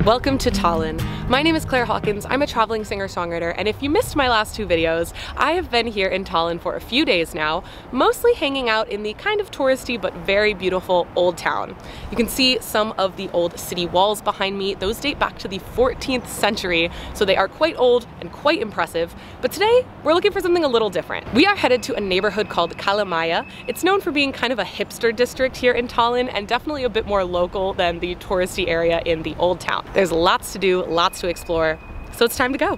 Welcome to Tallinn. My name is Hawkins. I'm a traveling singer-songwriter, and if you missed my last two videos, I have been here in Tallinn for a few days now, mostly hanging out in the kind of touristy but very beautiful old town. You can see some of the old city walls behind me. Those date back to the 14th century, so they are quite old and quite impressive. But today, we're looking for something a little different. We are headed to a neighborhood called Kalamaja. It's known for being kind of a hipster district here in Tallinn and definitely a bit more local than the touristy area in the old town. There's lots to do, lots to explore, so it's time to go.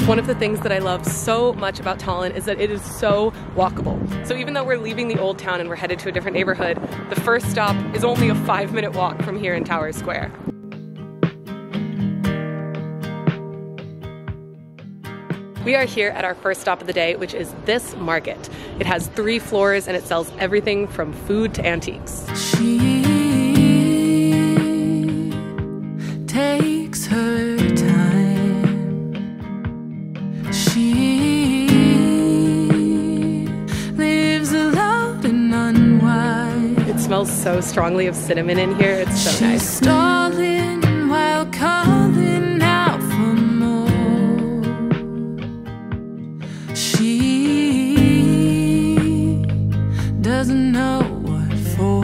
One of the things that I love so much about Tallinn is that it is so walkable. So even though we're leaving the old town and we're headed to a different neighborhood, the first stop is only a 5-minute walk from here in Tower Square. We are here at our first stop of the day, which is this market. It has 3 floors and it sells everything from food to antiques. She takes her time. She lives alone and unwise. It smells so strongly of cinnamon in here. It's so nice. She's stalling while calling out for more. She doesn't know what for.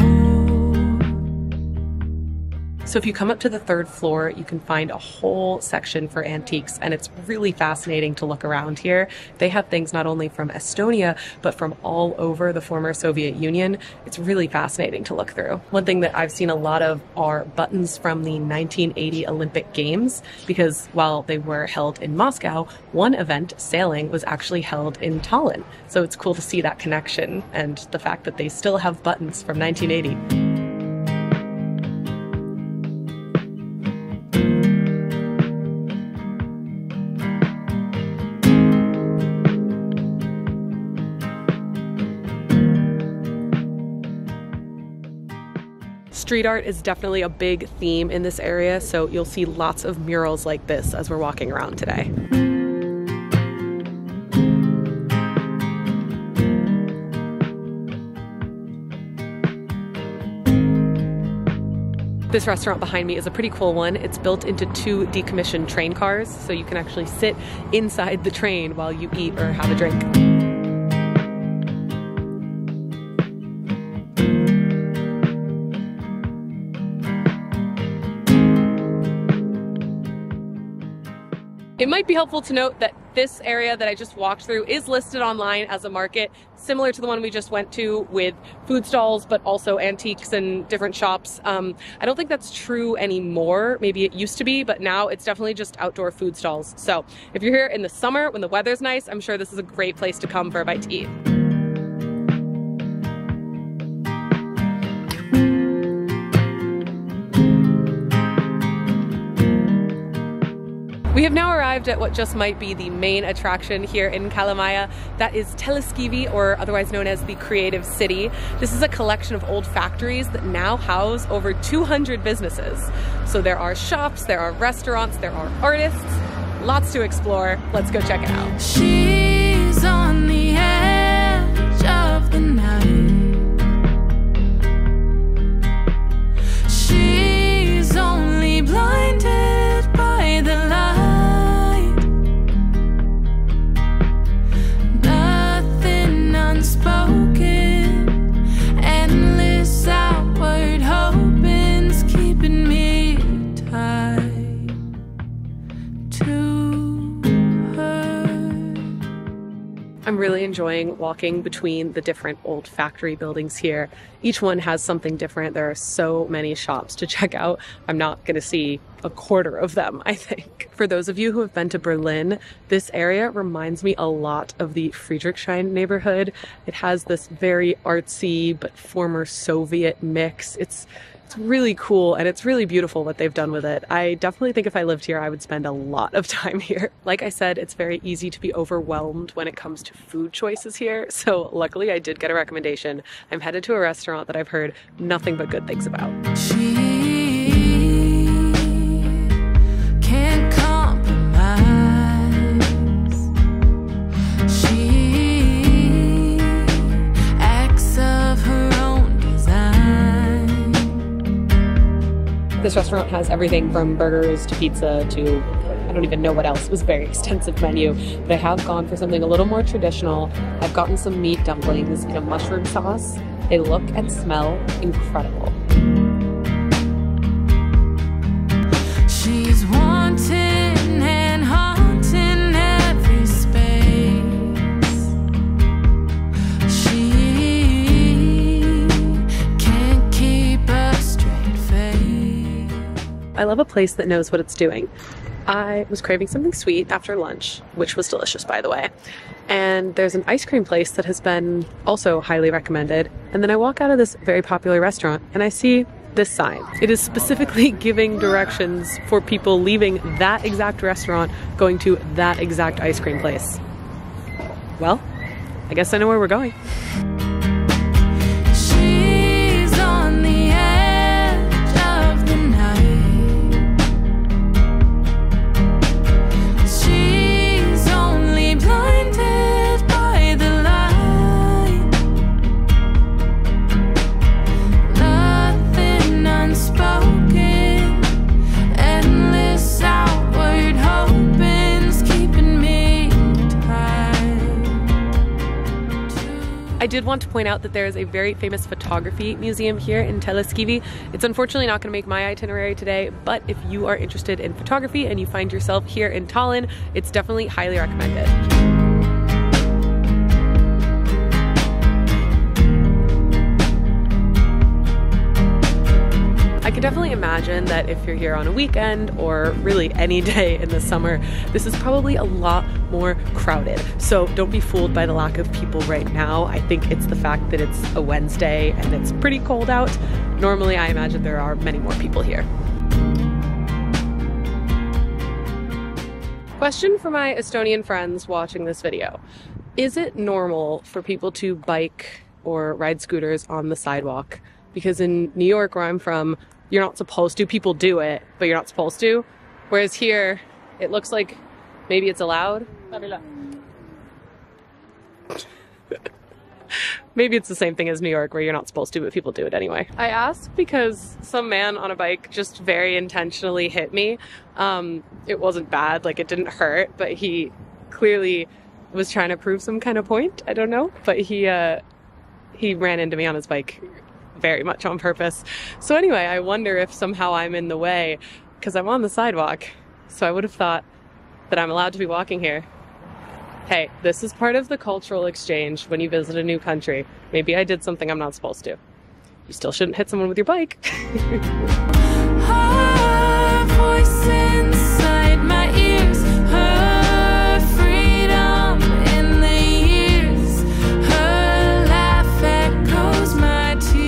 So if you come up to the 3rd floor, you can find a whole section for antiques, and it's really fascinating to look around here. They have things not only from Estonia, but from all over the former Soviet Union. It's really fascinating to look through. One thing that I've seen a lot of are buttons from the 1980 Olympic Games, because while they were held in Moscow, one event, sailing, was actually held in Tallinn. So it's cool to see that connection and the fact that they still have buttons from 1980. Street art is definitely a big theme in this area, so you'll see lots of murals like this as we're walking around today. This restaurant behind me is a pretty cool one. It's built into 2 decommissioned train cars, so you can actually sit inside the train while you eat or have a drink. It might be helpful to note that this area that I just walked through is listed online as a market, similar to the one we just went to, with food stalls, but also antiques and different shops. I don't think that's true anymore. Maybe it used to be, but now it's definitely just outdoor food stalls. So if you're here in the summer when the weather's nice, I'm sure this is a great place to come for a bite to eat. We have now arrived at what just might be the main attraction here in Kalamaja. That is Telliskivi, or otherwise known as the Creative City. This is a collection of old factories that now house over 200 businesses. So there are shops, there are restaurants, there are artists, lots to explore. Let's go check it out. She's on the edge of the night. She's only blinded by the light. Unspoken, endless outward hoping's keeping me tied to her. I'm really enjoying walking between the different old factory buildings here. Each one has something different. There are so many shops to check out. I'm not going to see a quarter of them, I think. For those of you who have been to Berlin, this area reminds me a lot of the Friedrichshain neighborhood. It has this very artsy but former Soviet mix. It's really cool, and it's really beautiful what they've done with it. I definitely think if I lived here, I would spend a lot of time here. Like I said, it's very easy to be overwhelmed when it comes to food choices here. So luckily I did get a recommendation. I'm headed to a restaurant that I've heard nothing but good things about. She can't compromise. She This restaurant has everything from burgers to pizza to I don't even know what else. It was a very extensive menu, but I have gone for something a little more traditional. I've gotten some meat dumplings in a mushroom sauce. They look and smell incredible. She's wanting and haunting every space. She can't keep a straight face. I love a place that knows what it's doing. I was craving something sweet after lunch, which was delicious, by the way. And there's an ice cream place that has been also highly recommended. And then I walk out of this very popular restaurant and I see this sign. It is specifically giving directions for people leaving that exact restaurant, going to that exact ice cream place. Well, I guess I know where we're going. She's on the edge of the night. She's only blinded by the light. Nothing unspoken, endless outward hoping's keeping me tied. I did want to point out that there is a very famous photography museum here in Telliskivi. It's unfortunately not going to make my itinerary today, but if you are interested in photography and you find yourself here in Tallinn, it's definitely highly recommended. I can definitely imagine that if you're here on a weekend or really any day in the summer, this is probably a lot more crowded. So don't be fooled by the lack of people right now. I think it's the fact that it's a Wednesday and it's pretty cold out. Normally, I imagine there are many more people here. Question for my Estonian friends watching this video. Is it normal for people to bike or ride scooters on the sidewalk? Because in New York, where I'm from, you're not supposed to. People do it, but you're not supposed to. Whereas here, it looks like maybe it's allowed. Maybe it's the same thing as New York where you're not supposed to, but people do it anyway. I asked because some man on a bike just very intentionally hit me. It wasn't bad, like it didn't hurt, but he clearly was trying to prove some kind of point. I don't know, but he ran into me on his bike very much on purpose. So anyway, I wonder if somehow I'm in the way because I'm on the sidewalk. So I would have thought that I'm allowed to be walking here. Hey, this is part of the cultural exchange when you visit a new country. Maybe I did something I'm not supposed to. You still shouldn't hit someone with your bike. Her voice inside my ears, her freedom in the years, her laugh echoes my tears.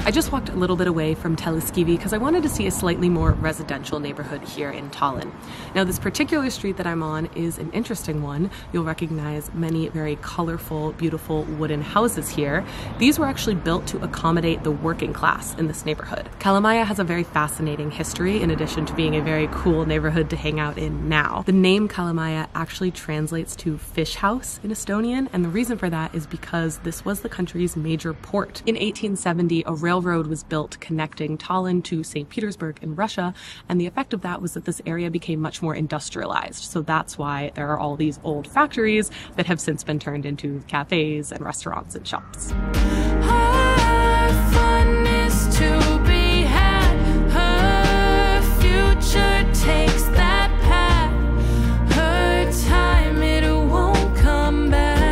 I just walked a little bit away from Telliskivi because I wanted to see a slightly more residential neighborhood here in Tallinn. Now, this particular street that I'm on is an interesting one. You'll recognize many very colorful, beautiful wooden houses here. These were actually built to accommodate the working class in this neighborhood. Kalamaja has a very fascinating history in addition to being a very cool neighborhood to hang out in now. The name Kalamaja actually translates to fish house in Estonian, and the reason for that is because this was the country's major port. In 1870, a railroad was built connecting Tallinn to St. Petersburg in Russia, and the effect of that was that this area became much more industrialized. So that's why there are all these old factories that have since been turned into cafes and restaurants and shops. Her fun is to be had, her future takes that path, her time it won't come back.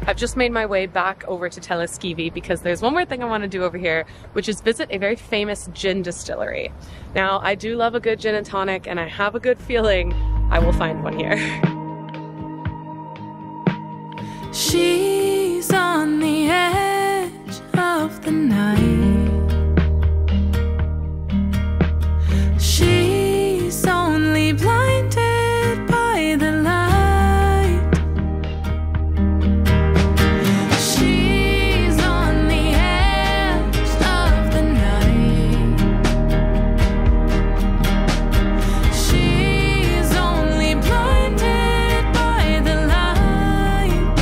I've just made my way back over to Telliskivi because there's one more thing I want to do over here, which is visit a very famous gin distillery. Now, I do love a good gin and tonic, and I have a good feeling I will find one here. She's on the edge of the night. She's only blinded by the light. She's on the edge of the night. She's only blinded by the light.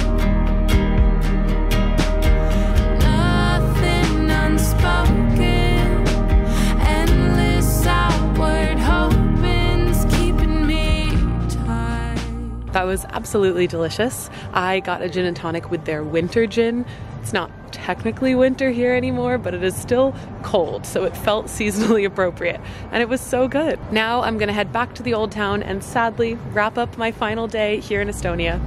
was absolutely delicious. I got a gin and tonic with their winter gin. It's not technically winter here anymore, but it is still cold, so it felt seasonally appropriate, and it was so good. Now I'm gonna head back to the old town and sadly wrap up my final day here in Estonia.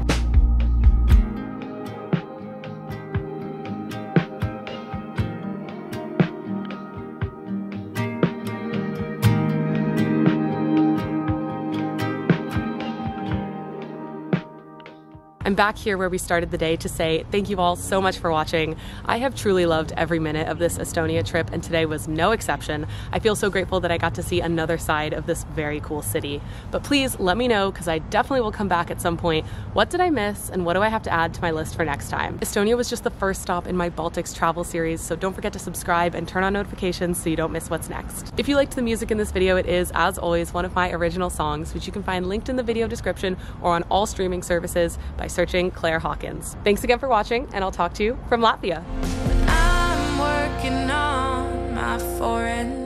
I'm back here where we started the day to say thank you all so much for watching. I have truly loved every minute of this Estonia trip, and today was no exception. I feel so grateful that I got to see another side of this very cool city. But please let me know, because I definitely will come back at some point. What did I miss, and what do I have to add to my list for next time? Estonia was just the first stop in my Baltics travel series, so don't forget to subscribe and turn on notifications so you don't miss what's next. If you liked the music in this video, it is, as always, one of my original songs, which you can find linked in the video description or on all streaming services by searching Claire Hawkins. Thanks again for watching, and I'll talk to you from Latvia. I'm working on my foreign